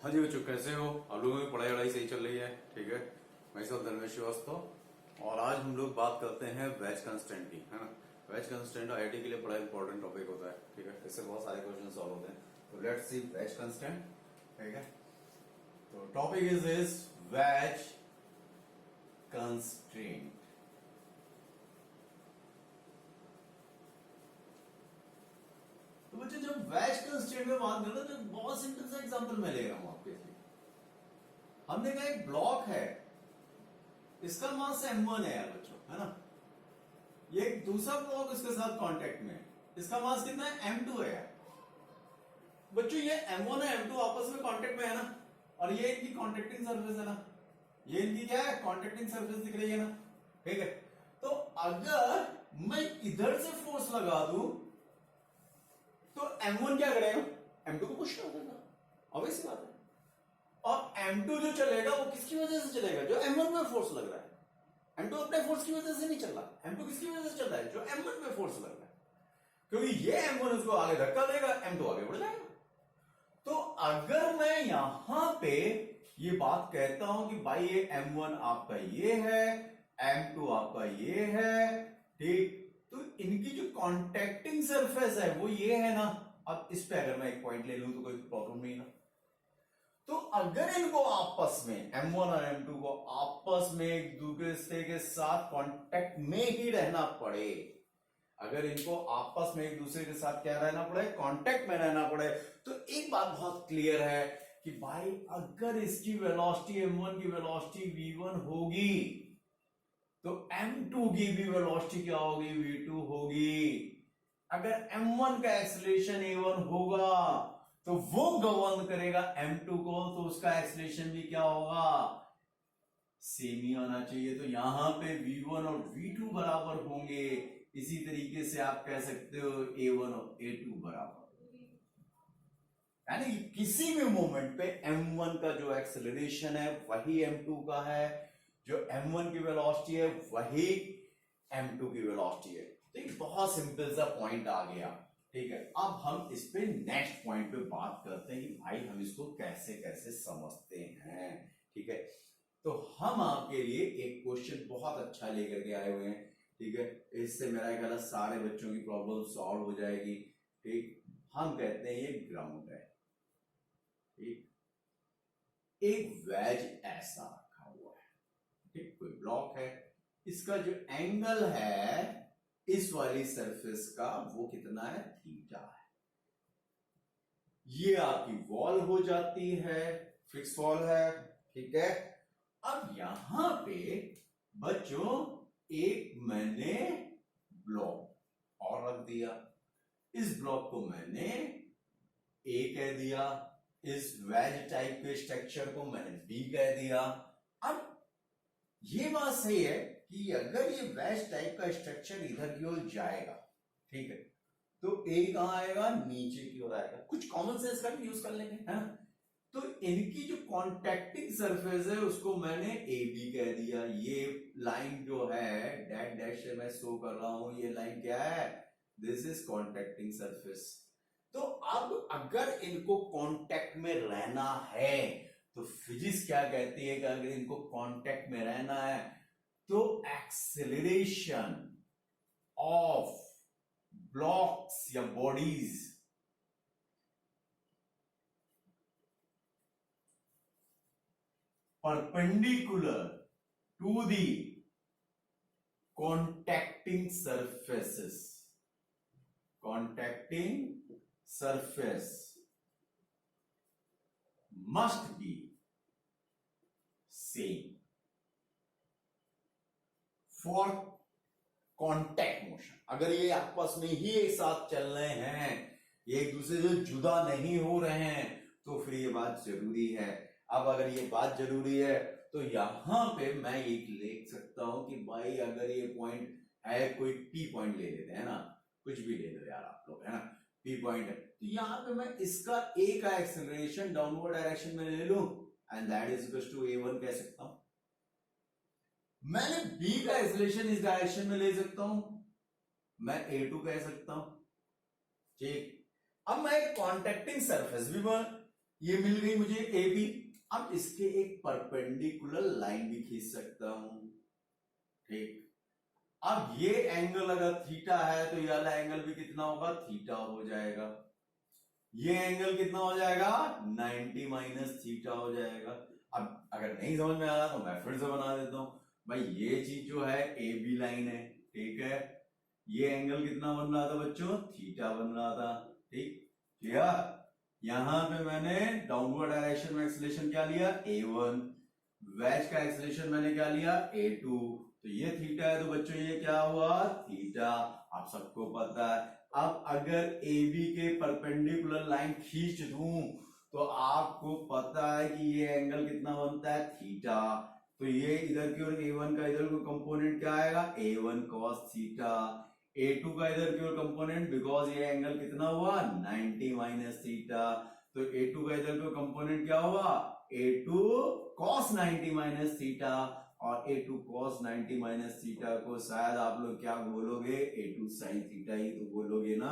हाँ जी बच्चों, कैसे हो आप लोगों की पढ़ाई वढ़ाई सही चल रही है? ठीक है। मैं सब धर्मेश श्रीवास्तव और आज हम लोग बात करते हैं वेज कंस्टेंट की, है ना। वेज कंस्टेंट आईआईटी के लिए बड़ा इंपॉर्टेंट टॉपिक होता है, ठीक है। इससे बहुत सारे क्वेश्चन सॉल्व होते हैं। तो लेट्स सी वेज कंस्टेंट, ठीक है। तो टॉपिक इज वेज कंस्ट्रेंट। तो बच्चे जब वेज कंस्ट्रेंट में बात करते हैं तो बहुत सिंपल सा एग्जांपल मैं ले रहा हूं आपके लिए। हमने कहा एक ब्लॉक है, इसका मास m1 है यार बच्चों, है ना। ये एक दूसरा ब्लॉक इसके साथ कांटेक्ट में है, इसका मास कितना है? m2 है यार बच्चों। ये m1 और m2 आपस में कांटेक्ट में है ना, और ये इनकी कांटेक्टिंग सरफेस है ना। ये इनकी क्या है? कांटेक्टिंग सरफेस दिख रही है ना, ठीक है। तो अगर मैं इधर से फोर्स लगा दूं तो m1 क्या करेगा? m2 को पुश कर देगा, ऑब्वियस बात है। और m2 जो चलेगा वो किसकी वजह से चलेगा? जो m1 में फोर्स लग रहा है। m2 अपने फोर्स की वजह से नहीं चल रहा, m2 किसकी वजह से चल रहा है? जो m1 में फोर्स लग रहा है। क्योंकि ये m1 उसको आगे धक्का देगा, m2 आगे बढ़ जाएगा। तो अगर मैं यहां पे ये बात कहता हूं कि भाई ये m1 आपका ये है, m2 आपका ये है, ठीक, तो इनकी जो कॉन्टेक्टिंग सरफेस है वो ये है ना। अब इस पे अगर मैं एक पॉइंट ले लूं तो कोई प्रॉब्लम नहीं ना। तो अगर इनको आपस में m1 और m2 को आपस में एक दूसरे के साथ कांटेक्ट में ही रहना पड़े, अगर इनको आपस में एक दूसरे के साथ क्या रहना पड़े? कांटेक्ट में रहना पड़े, तो एक बात बहुत क्लियर है कि भाई अगर इसकी वेलोसिटी m1 की वेलोसिटी v1 होगी तो m2 की भी वेलोसिटी क्या होगी? v2 होगी। अगर m1 का एक्सेलरेशन a1 होगा तो वो गवर्न करेगा m2 को, तो उसका एक्सेलरेशन भी क्या होगा? सेम ही आना चाहिए। तो यहां पे v1 और v2 बराबर होंगे। इसी तरीके से आप कह सकते हो a1 और a2 बराबर, यानी किसी भी मोमेंट पे m1 का जो एक्सेलरेशन है वही m2 का है, जो m1 की वेलोसिटी है वही m2 की वेलोसिटी है। तो एक बहुत सिंपल सा पॉइंट आ गया, ठीक है। अब हम इस पे नेक्स्ट पॉइंट पे बात करते हैं कि भाई हम इसको कैसे कैसे समझते हैं, ठीक है। तो हम आपके लिए एक क्वेश्चन बहुत अच्छा लेकर के आए हुए हैं, ठीक है। इससे मेरा ख्याल है सारे बच्चों की प्रॉब्लम सॉल्व हो जाएगी, ठीक। हम कहते हैं ये ग्राउंड है, ठीक। एक वेज ऐसा रखा हुआ है, ठीक, कोई ब्लॉक है, इसका जो एंगल है इस वाली सरफेस का वो कितना है? थीटा है। ये आपकी वॉल हो जाती है, फिक्स वॉल है, ठीक है। अब यहां पे बच्चों एक मैंने ब्लॉक और रख दिया, इस ब्लॉक को मैंने ए कह दिया, इस वेज टाइप के स्ट्रक्चर को मैंने बी कह दिया। अब ये बात सही है कि अगर ये वेज टाइप का स्ट्रक्चर इधर की ओर जाएगा, ठीक है, तो ए कहां आएगा? नीचे की ओर आएगा। कुछ कॉमन सेंस का भी यूज कर लेंगे, है ना। तो इनकी जो कॉन्टेक्टिंग सरफेस है उसको मैंने ए बी कह दिया। ये लाइन जो है डैश डैश से मैं शो कर रहा हूं, ये लाइन क्या है? This is contacting surface. तो अब अगर इनको कांटेक्ट में रहना है तो फिजिक्स क्या कहती है कि अगर इनको कांटेक्ट में रहना है तो एक्सेलरेशन ऑफ ब्लॉक्स या bodies perpendicular to the contacting surface must be same for contact motion. अगर ये आपस में ही एक साथ चल रहे हैं, ये एक दूसरे से जुदा नहीं हो रहे हैं, तो फिर ये बात जरूरी है। अब अगर ये बात जरूरी है तो यहां पे मैं ये लिख सकता हूं कि भाई अगर ये पॉइंट है, कोई पी पॉइंट ले लेते हैं ना, कुछ भी ले लो यार आप लोग, है ना। पी पॉइंट है तो यहां पे मैं इसका ए का एक्सेलरेशन डाउनवर्ड डायरेक्शन में ले लूं and that is equal to a1 कह सकता हूं। मैंने बी का एक्सेलरेशन इस डायरेक्शन में ले सकता हूं, मैं a2 कह सकता हूं, ठीक। अब मैं एक कॉन्टैक्टिंग सरफेस भी ये मिल गई मुझे ए बी। अब इसके एक परपेंडिकुलर लाइन भी खींच सकता हूं, ठीक। अब ये एंगल अगर थीटा है तो ये वाला एंगल भी कितना होगा, थीटा हो जाएगा। ये एंगल कितना हो जाएगा, 90 माइनस थीटा हो जाएगा। अब अगर नहीं समझ में आ रहा तो मैं फिर से बना देता हूं भाई। ये चीज जो है ए बी लाइन है, ठीक है। ये एंगल कितना बन रहा था बच्चों, थीटा बन रहा था, ठीक। क्लियर। यहां पे मैंने डाउनवर्ड डायरेक्शन में एक्सेलरेशन क्या लिया, a1। वेज का एक्सेलरेशन मैंने क्या लिया, a2। तो ये थीटा है तो बच्चों ये क्या हुआ, थीटा। आप सबको पता है। अब अगर AB के परपेंडिकुलर लाइन खींच दूं तो आपको पता है कि ये एंगल कितना बनता है, थीटा। तो ये इधर की ओर A1 का इधर को कंपोनेंट क्या आएगा, A1 cos थीटा। A2 का इधर की ओर कंपोनेंट, बिकॉज ये एंगल कितना हुआ, 90 माइनस थीटा। तो A2 का इधर को कंपोनेंट क्या हुआ, A2 cos 90 माइनस थीटा। और A2 cos 90 माइनस थीटा को शायद आप लोग क्या बोलोगे, A2 sin थीटा ही तो बोलोगे ना,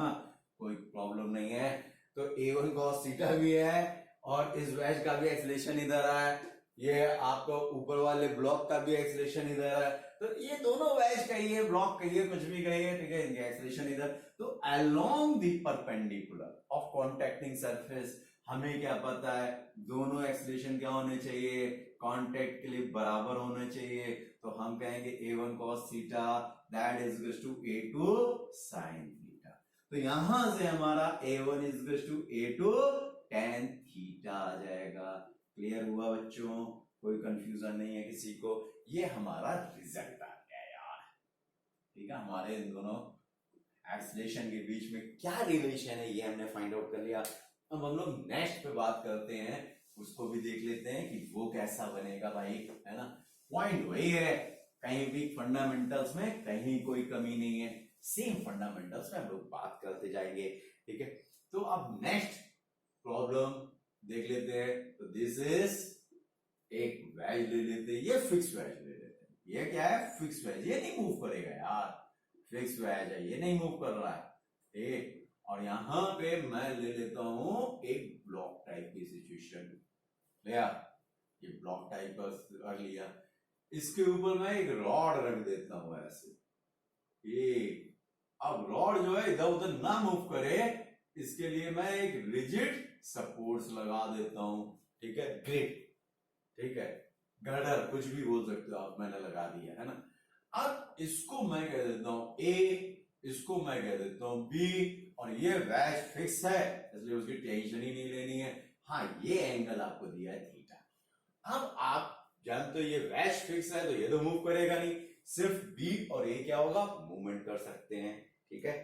कोई प्रॉब्लम नहीं है। तो A1 cos थीटा भी है और इस वेज का भी एक्सेलरेशन इधर है, ये आपको ऊपर वाले ब्लॉक का भी एक्सेलरेशन इधर है। तो ये दोनों वेज कहिए, ब्लॉक कहिए, कुछ भी कहिए, ठीक है, इनके एक्सेलरेशन इधर। तो along the perpendicular of contacting surface हमें क्या पता है, दोनों एक्सेलरेशन क्या होने चाहिए, कांटेक्ट के लिए बराबर होने चाहिए। तो हम कहेंगे A1 cos theta that is equal to A2 sin theta. तो यहां से हमारा A1 is equal to A2 tan theta आ जाएगा। क्लियर हुआ बच्चों, कोई कंफ्यूजन नहीं है किसी को। ये हमारा रिजल्ट आ गया यार, ठीक है। हमारे इन दोनों एक्सेलरेशन के बीच में क्या रिलेशन है ये हमने फाइंड आउट कर लिया। अब हम लोग नेक्स्ट पे बात करते हैं, उसको भी देख लेते हैं कि वो कैसा बनेगा भाई, है ना। पॉइंट वही है, कहीं भी फंडामेंटल्स में कहीं कोई कमी नहीं है, सेम फंडामेंटल्स में हम लोग बात करते जाएंगे, ठीक है। तो अब नेक्स्ट प्रॉब्लम देख लेते हैं। तो दिस इज एक वेज ले लेते हैं, ये फिक्स वेज ले लेते हैं। ये क्या है, फिक्स वेज, ये नहीं मूव करेगा यार, फिक्स वेज है, ये नहीं मूव कर रहा है, ठीक। और यहां पे मैं ले लेता हूं एक ब्लॉक टाइप की सिचुएशन, लिया, ये ब्लॉक टाइप का रख लिया। इसके ऊपर मैं एक रॉड रख देता हूं ऐसे, ये। अब रॉड जो है इधर उधर ना मूव करे, इसके लिए मैं एक रिजिड सपोर्ट्स लगा देता हूं, ठीक है, ग्रिड, ठीक है, गर्डर, कुछ भी बोल सकते हो आप, मैंने लगा दिया है ना। अब इसको मैं कह देता हूं ए, इसको मैं कह देता हूं बी, और ये वेज फिक्स है इसलिए उसकी टेंशन ही नहीं लेनी है। हाँ, ये एंगल आपको दिया है थीटा। अब आप जानते हो ये वेज फिक्स है तो ये तो मूव करेगा नहीं, सिर्फ बी और ए क्या होगा, मूवमेंट कर सकते हैं, ठीक है।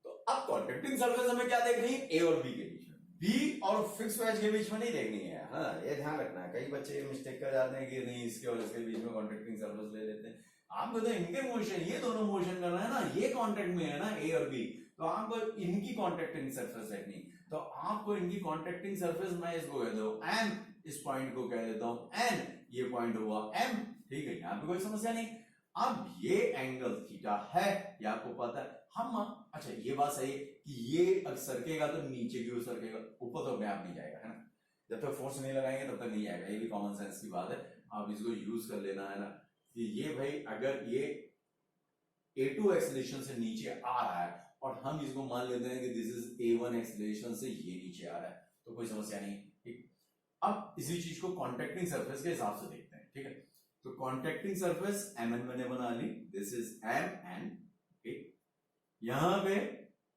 तो अब कॉन्ट्रैक्टिंग सरफेस हमें क्या देखनी है, ए और बी के बीच में, बी और फिक्स वेज के बीच में नहीं देखनी है। हाँ, ये ध्यान रखना है, कई बच्चे मिस्टेक कर जाते हैं कि नहीं इसके और इसके बीच में कॉन्ट्रैक्टिंग सरफेस ले लेते हैं। आपको तो इनके मोशन, ये दोनों मोशन कर रहे हैं ना, ये कॉन्टेक्ट में है ना ए और बी, तो आपको इनकी कॉन्ट्रैक्टिंग सरफेस देखनी। तो आपको इनकी कॉन्ट्रैक्टिंग सरफेस, मैं इसको कह दो एम, इस पॉइंट को कह देता हूं एन, ये पॉइंट हुआ एम, ठीक है, यहां पे कोई समस्या नहीं। अब ये एंगल थीटा है, ये आपको पता है। हम अच्छा, ये बात सही है कि ये अगर सरकेगा तो नीचे की ओर सरकेगा, ऊपर तो अपने आप नहीं जाएगा, है ना। जब तक फोर्स नहीं लगाएंगे तब तक नहीं जाएगा, ये भी कॉमन सेंस की बात है, आप इसको यूज कर लेना, है ना। कि ये भाई अगर ये A2 एक्सेलरेशन से नीचे आ रहा है और हम इसको मान लेते हैं कि दिस इज A1 एक्सेलरेशन से ये नीचे आ रहा है, तो कोई समस्या नहीं, ठीक। अब इसी चीज को कॉन्ट्रैक्टिंग सरफेस के हिसाब से देखते हैं, ठीक है। तो कॉन्ट्रैक्टिंग सरफेस MN मैंने बना ली, दिस इज MN, ठीक। यहां पे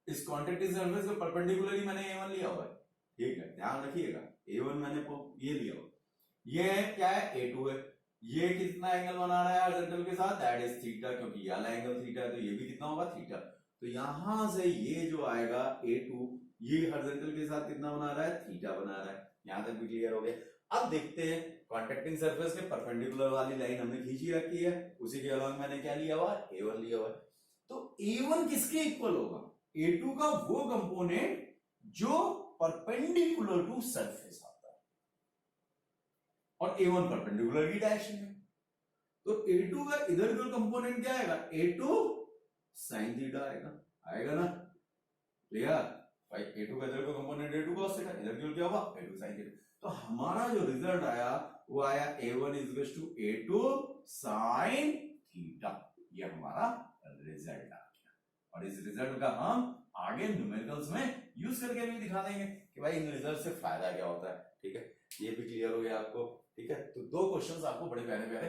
इस कॉन्ट्रैक्टिंग सरफेस के परपेंडिकुलर ही मैंने A1 लिया हुआ है, ठीक है, ध्यान रखिएगा। A1 मैंने ये लिया हुआ, ये क्या है, A2 है। ये कितना एंगल बना रहा है हॉरिजॉन्टल के साथ, दैट इज थीटा, क्योंकि ये वाला एंगल थीटा है तो ये भी कितना होगा, थीटा। तो यहां से ये जो आएगा A2, ये हॉरिजॉन्टल के साथ कितना बना रहा है, थीटा बना रहा है। यहां तक भी क्लियर हो गया। अब देखते हैं, कॉन्ट्रैक्टिंग सरफेस के परपेंडिकुलर वाली लाइन हमने खींची रखी है, उसी के अलावा मैंने क्या लिया हुआ, A1 लिया हुआ है। तो A1 किसके इक्वल होगा, A2 का वो कंपोनेंट जो परपेंडिकुलर टू सरफेस आता है, और A1 परपेंडिकुलर की डायरेक्शन में। तो A2 का इधर का कंपोनेंट क्या आएगा, A2 sin थीटा आएगा, आएगा ना, क्लियर। भाई A2 का इधर का कंपोनेंट A2 cos थीटा, इधर की क्या होगा A2 sin थीटा। तो हमारा जो रिजल्ट आया वो आया A1 is to A2 sin theta. ये हमारा रिजल्ट आ गया और इस रिजल्ट का हम आगे न्यूमेरिकल्स में यूज करके भी दिखा देंगे कि भाई इन रिजल्ट से फायदा क्या होता है। ठीक है, ये भी क्लियर हो गया आपको। ठीक है, तो दो क्वेश्चंस आपको बड़े प्यारे प्यारे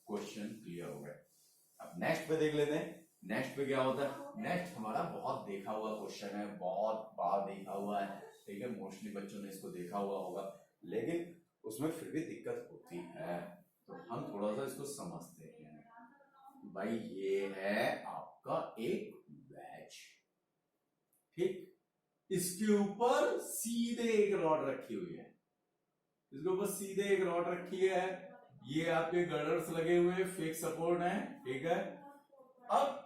क्वेश्चन क्लियर हो गए। अब नेक्स्ट पे देख लेते हैं, नेक्स्ट पे क्या होता है। नेक्स्ट हमारा बहुत देखा हुआ क्वेश्चन है, बहुत बार देखा हुआ है। ठीक है, मोस्टली बच्चों ने इसको देखा हुआ होगा, लेकिन उसमें फिर भी दिक्कत होती है, तो हम थोड़ा सा इसको समझते हैं। भाई ये है आपका एक वेज, ठीक, इसके ऊपर सीधे एक रॉड रखी हुई है, इसके ऊपर सीधे एक रॉड रखी है, ये आपके गर्डर्स लगे हुए फिक्स सपोर्ट है। ठीक है, अब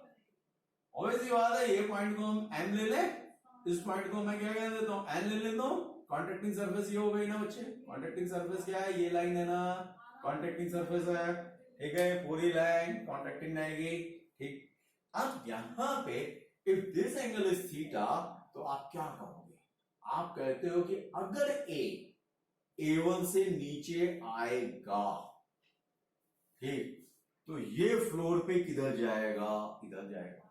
ऑब्वियसली बात है, ये पॉइंट को हम एम ले लें, इस पॉइंट को मैं क्या कह देता हूं एन ले लेता हूं। कॉन्ट्रैक्टिंग सरफेस ये हो गई ना बच्चे, कॉन्ट्रैक्टिंग सरफेस क्या है, ये लाइन है ना, कॉन्ट्रैक्टिंग सरफेस है। ठीक है, पूरी लाइन कॉन्ट्रैक्टिंग रहेगी। ठीक, अब यहां पे if this angle is theta, तो आप क्या कहोगे, आप कहते हो कि अगर A1 से नीचे आएगा, ठीक, तो ये फ्लोर पे किधर जाएगा, इधर जाएगा।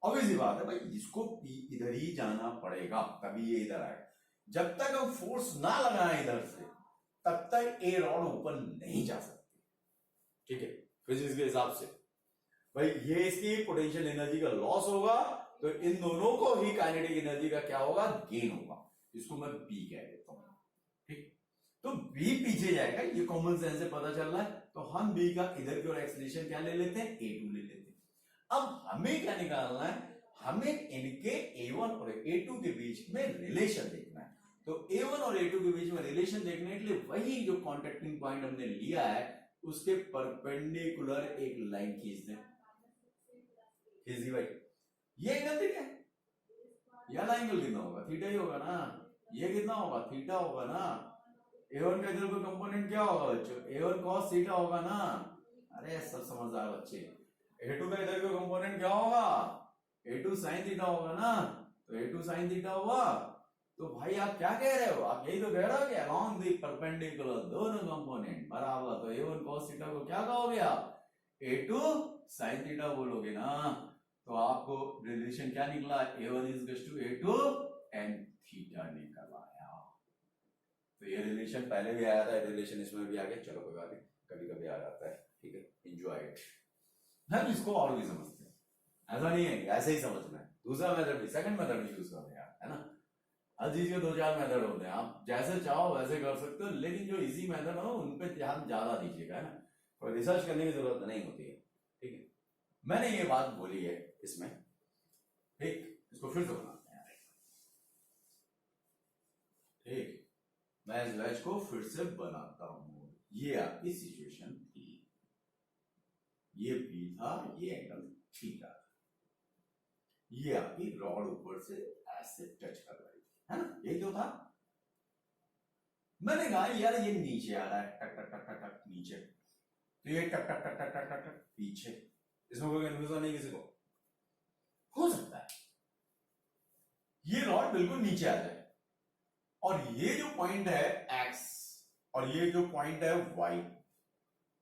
ऑब्वियसली बात है भाई, इसको इधर ही जाना पड़ेगा, तभी ये इधर आएगा। जब तक हम फोर्स ना लगाएं इधर से, तब तक ए रॉड ऊपर नहीं जा सकती। ठीक है, फिजिक्स के हिसाब से भाई ये इसकी पोटेंशियल एनर्जी का लॉस होगा, तो इन दोनों को ही काइनेटिक एनर्जी का क्या होगा, गेन होगा। इसको मैं बी कह देता हूं। ठीक, तो बी पीछे जाएगा, ये कॉमन सेंस से पता चल रहा है, तो हम बी का इधर की ओर एक्सलेशन क्या ले लेते हैं, A2 ले लेते हैं। अब हमें क्या निकालना है, हमें इनके A1 और A2 के बीच में रिलेशन देखना है। तो A1 और A2 के बीच में रिलेशन देखने के लिए वही जो कॉन्टैक्टिंग पॉइंट हमने लिया है, उसके परपेंडिकुलर एक लाइन खींच दें। खींच दी भाई, ये एंगल देखें, यह एंगल कितना होगा, थीटा ही होगा ना, ये कितना होगा, थीटा होगा ना। A1 का इधर का कंपोनेंट क्या होगा बच्चों, A1 cos थीटा होगा ना। अरे सब समझदार बच्चे, A2 का इधर का कंपोनेंट क्या होगा, A2 sin थीटा होगा ना, तो A2 sin थीटा हुआ। तो भाई आप क्या कह रहे हो, आप यही तो कह रहे हो कि along the perpendicular दोनों कंपोनेंट बराबर, तो A1 cos थीटा को क्या कहोगे आप, A2 sin थीटा बोलोगे ना। तो आपको रिलेशन क्या निकला, A1 is to A2 and theta निकल आया। तो ये रिलेशन पहले भी आया था, रिलेशन इसमें भी आ गया। चलो कोई बात नहीं, कभी कभी आ जाता है। ठीक है, एंजॉय इट। हम इसको और भी समझते हैं, ऐसा नहीं है ऐसे ही समझना है। दूसरा मेथड भी, सेकंड मेथड भी यूज कर रहे हैं, है ना। हर चीज के दो चार मेथड होते हैं, आप जैसे चाहो वैसे कर सकते हो, लेकिन जो इजी मेथड हो उन पे ध्यान ज्यादा दीजिएगा, है ना। कोई रिसर्च करने की जरूरत नहीं होती है। ठीक है, मैंने ये बात बोली है इसमें। ठीक, इसको फिर से बनाते हैं। ठीक, मैं इस वेज को फिर से बनाता हूं। ये आपकी सिचुएशन थी, ये बी था, ये एंगल थीटा था, ये आपकी रॉड ऊपर से ऐसे टच कर रही थी, है ना, यही तो था। मैंने कहा यार ये नीचे आ रहा है, टक टक टक टक टक नीचे, तो ये टक टक टक टक टक टक टक पीछे। इसमें कोई कंफ्यूजन नहीं किसी को, हो सकता है ये रॉड बिल्कुल नीचे आ जाए, और ये जो पॉइंट है एक्स और ये जो पॉइंट है वाई,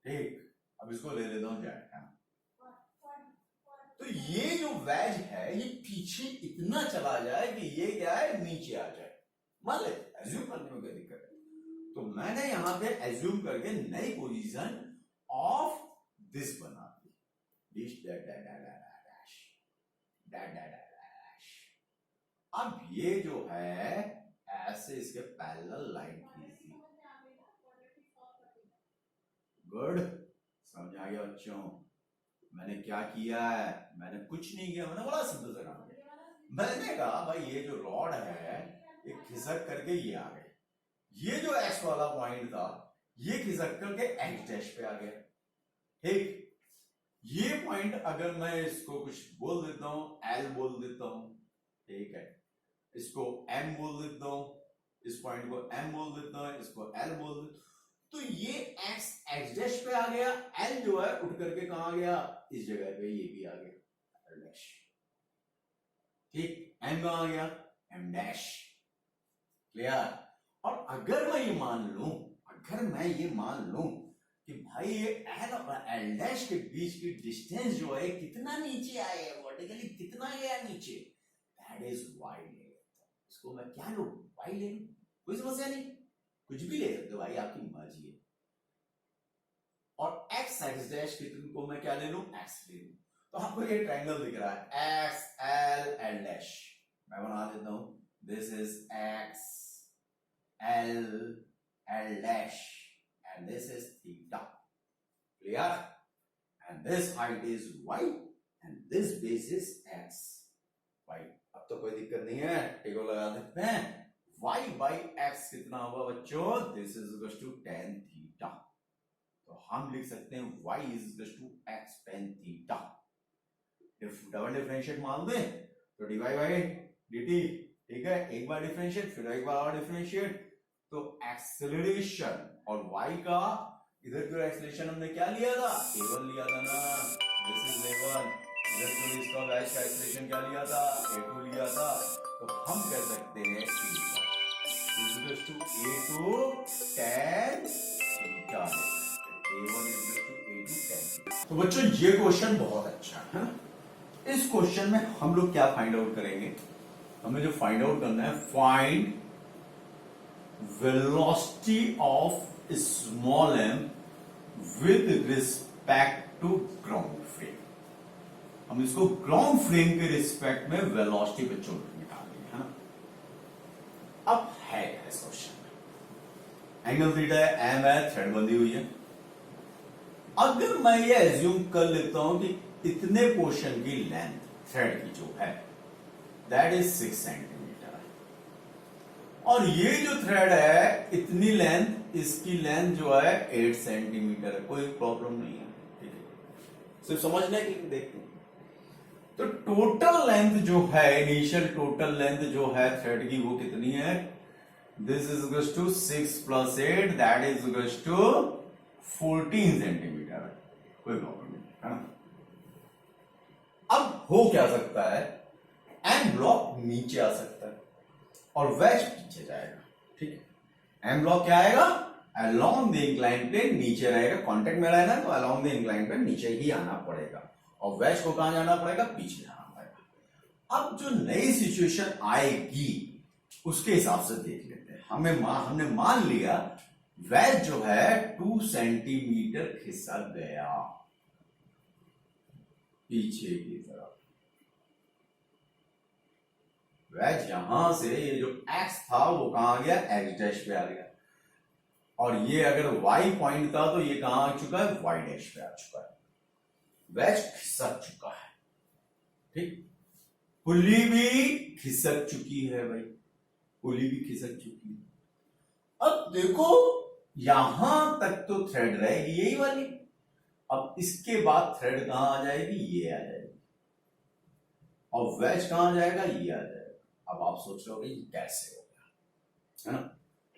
ठीक, अब इसको ले लेता हूं जेड, है। तो ये जो वेज है ये पीछे इतना चला जाए कि ये क्या है, नीचे आ जाए। मान ले, एज्यूम करने में क्या दिक्कत है। तो मैंने यहां पे एज्यूम करके नई पोजीशन ऑफ दिस बना दी, this dash dash dash dash. अब ये जो है ऐसे इसके पैरेलल लाइन खींच दी। गुड, समझ आ गया बच्चों। मैंने क्या किया है, मैंने कुछ नहीं किया, मैंने बड़ा सिंपल सा काम किया। मैंने कहा भाई ये जो रॉड है ये खिसक करके ये आ गए, ये जो एक्स वाला पॉइंट था ये खिसक करके एक्स डैश पे आ गया। ठीक, ये पॉइंट अगर मैं इसको कुछ बोल देता हूं, एल बोल देता हूं, ठीक है, इसको एम बोल देता हूं, इस पॉइंट को एम बोल देता हूं, इसको एल बोल देता हूं, तो ये एक्स एक्स डैश पे आ गया, एल जो है उठ करके कहां गया, इस जगह पे ये भी आ गया डैश। ठीक, एम कहां गया, एम डैश। क्लियर? और अगर मैं ये मान लूं कि भाई ये एल और एल डैश के बीच की डिस्टेंस जो है कितना नीचे आया है, वर्टिकली कितना गया नीचे, दैट इज वाई ले लेता हूं। इसको मैं क्या लूं? वाई ले लूं, कोई समस्या नहीं, कुछ भी ले सकते हो भाई, आपकी मर्जी है। और एक्स एक्स डैश को मैं क्या ले लूं? एक्स ले लूं। तो आपको ये ट्रायंगल दिख रहा है एक्स एल एल डैश, मैं बना देता हूं, this is x L L dash and this is theta. Clear? And this height is y and this base is x. y अब तो कोई दिक्कत नहीं है, टेबल लगा देते हैं। y by x कितना होगा बच्चों? This is equal to tan theta. तो हम लिख सकते हैं y is equal to x tan theta. if double differentiate मान दें तो dy by dt, ठीक है, एक बार डिफरेंशिएट फिर एक बार और डिफरेंशिएट, तो एक्सेलरेशन और y का इधर की एक्सेलरेशन हमने क्या लिया था? a1 लिया था ना, दिस इज a1। इधर की इसका वैज का एक्सेलरेशन क्या लिया था? a2 लिया था। तो हम कह सकते हैं a2 tan theta, a1 a2 tan। तो बच्चों ये क्वेश्चन बहुत अच्छा है ना। इस क्वेश्चन में हम लोग क्या फाइंड आउट करेंगे? हमें जो फाइंड आउट करना है, find velocity of small m with respect to ground frame। हम इसको ग्राउंड फ्रेम के रिस्पेक्ट में वेलोसिटी बच्चों निकालेंगे, है ना। अब है इस क्वेश्चन में एंगल थीटा है, एम है, थ्रेड बंधी हुई है। अगर मैं ये एज्यूम कर लेता हूं कि इतने पोर्शन की लेंथ थ्रेड की जो है दैट इज 6 सेंटीमीटर, और ये जो थ्रेड है इतनी लेंथ, इसकी लेंथ जो है 8 सेंटीमीटर है, कोई प्रॉब्लम नहीं है, ठीक है, सिर्फ समझने के लिए देखते हैं। तो टोटल लेंथ जो है, इनिशियल टोटल लेंथ जो है थ्रेड की, वो कितनी है? This is equal to 6 + 8 that is equal to 14 centimetre है, कोई प्रॉब्लम नहीं है ना। अब हो क्या सकता है, एम ब्लॉक नीचे आ सकता है और वैज पीछे जाएगा, ठीक है। एम ब्लॉक क्या आएगा? अलोंग द इंक्लाइन प्लेन नीचे रहेगा, कांटेक्ट में रहना है तो अलोंग द इंक्लाइन प्लेन नीचे ही आना पड़ेगा, और वैज को कहां जाना पड़ेगा? पीछे जाना पड़ेगा। अब जो नई सिचुएशन आएगी उसके हिसाब से देख लेते हैं। हमने मान लिया वैज जो है 2 सेंटीमीटर खिसक गया पीछे की तरफ। वैज यहां से ये जो x था वो कहां आ गया? x डैश पे आ गया, और ये अगर y पॉइंट था तो ये कहां आ चुका है? y डैश पे आ चुका है। वैज खिसक चुका है, ठीक। पुली भी खिसक चुकी है भाई, पुली भी खिसक चुकी है। अब देखो यहां तक तो थ्रेड रहेगी यही वाली, अब इसके बाद थ्रेड कहां आ जाएगी? ये आ जाएगी, और वैज कहां आ जाएगा? ये आ जाएगा। अब आप सोच रहे हो ये कैसे हो गया, है ना।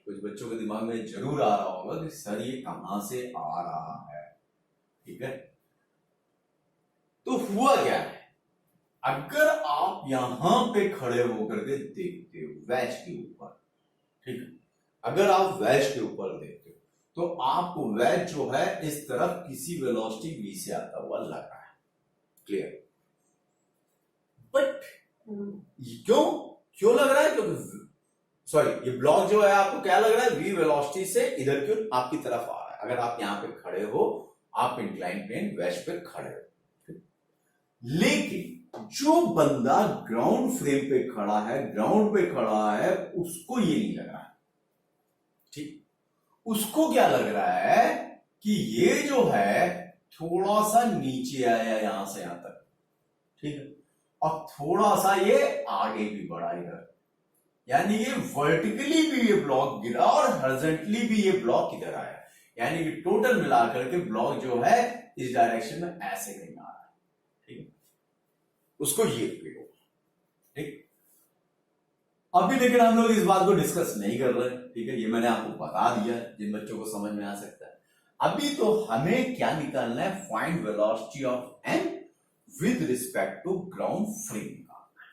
कुछ बच्चों के दिमाग में जरूर आ रहा होगा कि सर ये कहां से आ रहा है, ठीक है। तो हुआ क्या है, अगर आप यहां पे खड़े होकर के देखते हो वैज के ऊपर, ठीक है, अगर आप वैज के ऊपर देखते हो तो आपको वैज जो है इस तरफ किसी वेलोसिटी v से आता हुआ लग रहा है, क्लियर। बट क्यों लग रहा है? क्योंकि सॉरी, ये ब्लॉक जो है आपको क्या लग रहा है? v वेलोसिटी से इधर क्यों आपकी तरफ आ रहा है। अगर आप यहां पे खड़े हो, आप इंक्लाइन प्लेन वैज पे खड़े हो, लेकिन जो बंदा ग्राउंड फ्रेम पे खड़ा है, ग्राउंड पे खड़ा है, उसको ये नहीं लग रहा है, ठीक। उसको क्या लग रहा है कि ये जो है थोड़ा सा नीचे आया यहां से यहां तक, ठीक है, और थोड़ा सा ये आगे भी बढ़ा इधर, यानी ये वर्टिकली भी ये ब्लॉक गिरा और हॉरिजॉन्टली भी ये ब्लॉक इधर आया, यानी कि टोटल मिलाकर के ब्लॉक जो है इस डायरेक्शन में ऐसे कहीं आ रहा है, ठीक है। उसको ये फील होगा, ठीक। अभी लेकिन हम लोग इस बात को डिस्कस नहीं कर रहे, ठीक है, ये मैंने आपको बता दिया जिन बच्चों को समझ में आ सकता है। अभी तो हमें क्या निकालना है? Find velocity of M with respect to ground frame निकालना है।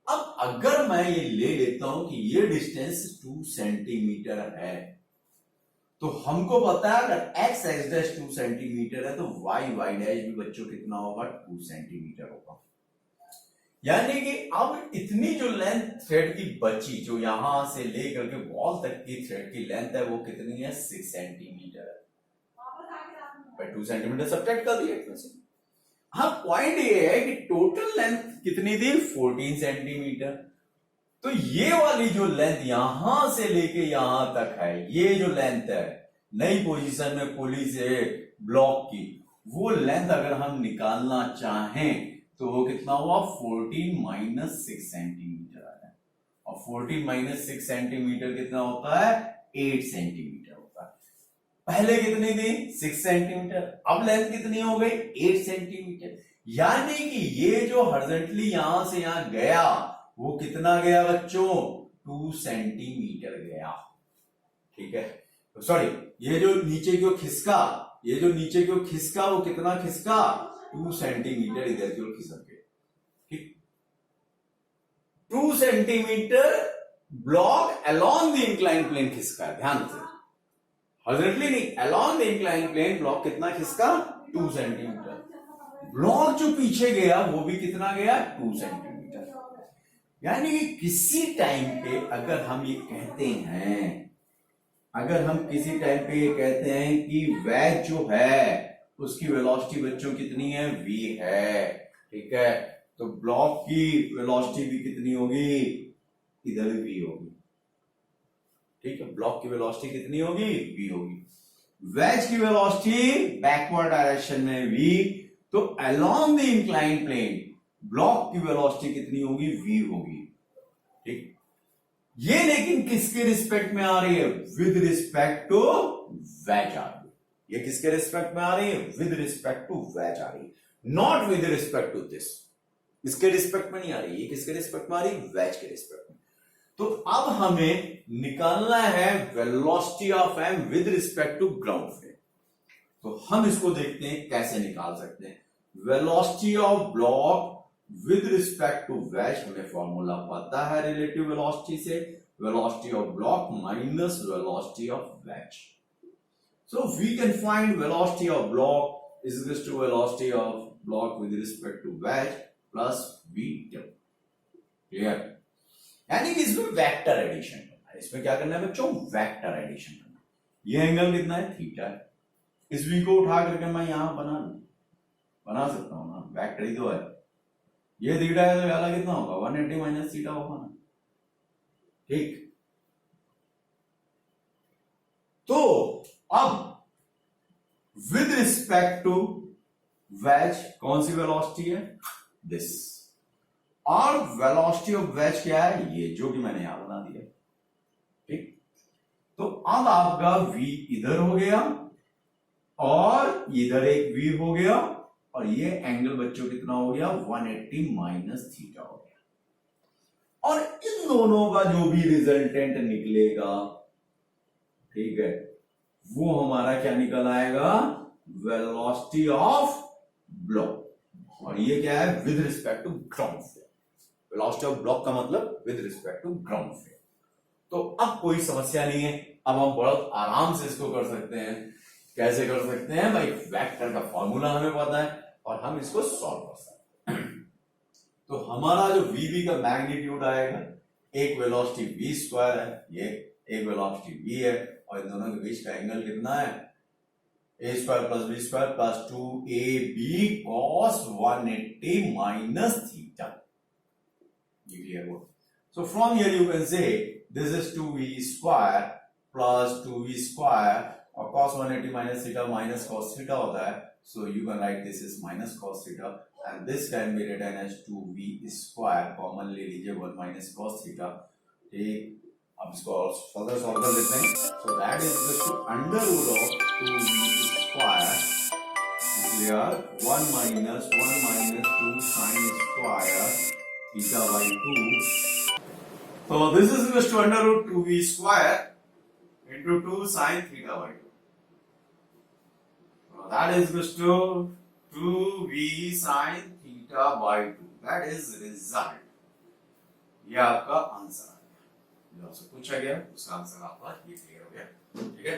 अब अगर मैं ये ले लेता हूं कि ये डिस्टेंस 2 सेंटीमीटर है, तो हमको पता है अगर एक्स एक्स डैश 2 सेंटीमीटर है तो वाई वाई डैश भी बच्चों कितना होगा, 2 सेंटीमीटर होगा। यानी कि अब इतनी जो लेंथ थ्रेड की बची, जो यहां से लेकर के वॉल तक की थ्रेड की लेंथ है वो कितनी है, 6 सेंटीमीटर है। 2 सेंटीमीटर सब्ट्रैक्ट कर दिया इसमें से। हाँ, पॉइंट ये है कि टोटल लेंथ कितनी थी, 14 सेंटीमीटर। तो ये वाली जो लेंथ यहां से लेके यहां तक है, ये जो लेंथ है नई पोजीशन में पुली से ब्लॉक की, वो लेंथ अगर हम निकालना चाहें तो वो कितना हुआ, 14 माइनस 6 सेंटीमीटर आ रहा है। और 14 माइनस 6 सेंटीमीटर कितना होता है, 8 सेंटीमीटर होता है। पहले कितनी थी, 6 सेंटीमीटर, अब लेंथ कितनी हो गई, 8 सेंटीमीटर। यानी कि ये जो हॉरिजॉन्टली यहां से यहां गया वो कितना गया बच्चों, 2 सेंटीमीटर गया। ठीक है, सॉरी, ये जो नीचे की ओर खिसका, ये जो नीचे की ओर खिसका वो कितना खिसका, 2 सेंटीमीटर इधर की ओर खिसक गया। ठीक, 2 centimetre block along the incline plane खिसका, ध्यान से, हॉरिजॉन्टली नहीं, along the incline plane block कितना खिसका, 2 सेंटीमीटर। ब्लॉक जो पीछे गया वो भी कितना गया, 2 सेंटीमीटर। यानी कि किसी टाइम पे अगर हम ये कहते हैं, अगर हम किसी टाइम पे ये कहते हैं कि वेज जो है उसकी वेलोसिटी बच्चों कितनी है, v है, ठीक है, तो ब्लॉक की वेलोसिटी भी कितनी होगी, इधर भी v होगी। ठीक है, ब्लॉक की वेलोसिटी कितनी होगी, v होगी। वेज की वेलोसिटी बैकवर्ड डायरेक्शन में v, तो along the incline plane block की वेलोसिटी कितनी होगी, v होगी। ठीक, ये लेकिन किसके रिस्पेक्ट में आ रही है, विद रिस्पेक्ट टू वेज आ रही है। ये किसके रिस्पेक्ट में आ रही है, विद रिस्पेक्ट टू वेज आ रही है, not with respect to this. इसके रिस्पेक्ट में नहीं आ रही, ये किसके रिस्पेक्ट में आ रही है, वेज के रिस्पेक्ट में। तो अब हमें निकालना है velocity of M with respect to ground frame. तो हम इसको देखते हैं कैसे निकाल सकते हैं। Velocity of block with respect to wedge, हमें फॉर्मूला पता है रिलेटिव वेलोसिटी से, velocity of block minus velocity of wedge. So we can find velocity of block is equal to velocity of block with respect to wedge plus v2. Clear? यानी कि इसमें vector addition करना है। इसमें क्या करना है बच्चों, वेक्टर एडिशन करना है। ये एंगल कितना है, थीटा है। इस v को उठा करके मैं यहां बना सकता हूं ना, वेक्टर ही तो है। ये थीटा है तो वाला कितना होगा, 180 माइनस थीटा होगा ना। ठीक, तो अब विद रिस्पेक्ट टू वेज कौन सी वेलोसिटी है, दिस, और वेलोसिटी ऑफ वेज क्या है, ये जो कि मैंने यहां बना दिया। ठीक, तो अब आपका v इधर हो गया और इधर एक v हो गया, और ये एंगल बच्चों कितना हो गया, 180 माइनस थीटा हो गया। और इन दोनों का जो भी रिजल्टेंट निकलेगा, ठीक है, वो हमारा क्या निकल आएगा, वेलोसिटी ऑफ ब्लॉक, और ये क्या है, with respect to ground frame. Velocity of block का मतलब with respect to ground frame. तो अब कोई समस्या नहीं है, अब हम बहुत आराम से इसको कर सकते हैं। कैसे कर सकते हैं भाई, वेक्टर का फॉर्मूला हमें पता है और हम इसको सॉल्व कर सकते हैं। तो हमारा जो वीबी का मैग्नीट्यूड आएगा, एक वेलोसिटी v स्क्वायर है, ये एक वेलोसिटी v है, और इन दोनों के बीच का एंगल कितना है, a square plus b square plus 2ab cos 180 minus theta. ये क्लियर हुआ। So from here you can say this is 2v square plus 2v square, और cos 180 minus theta minus cos theta होता है, so you can write this is minus cos theta and this can be written as 2v square, common ले लीजिए 1 minus cos theta। ठीक, अब इसको further solve कर लेते हैं। So that is equal to under root of 2v square, clear, 1 minus 2 sin square theta by 2. So this is equal to under root 2v square into 2 sin theta by 2. So that is equal to 2v sin theta by 2. That is result. ये आपका answer आ गया, जो आपसे पूछा गया उसका answer आपका ये क्लियर हो गया। ठीक है,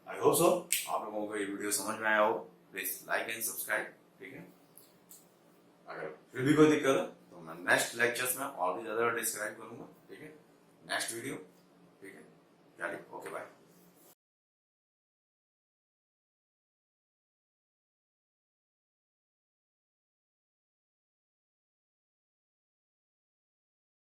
आई होप सो आप लोगों को ये वीडियो समझ में आया हो। Please like and subscribe. ठीक है, अगर फिर भी कोई दिक्कत है तो मैं नेक्स्ट लेक्चर्स में और भी ज्यादा डिस्क्राइब करूंगा। ठीक है, नेक्स्ट वीडियो। ठीक है, चलिए, ओके बाय।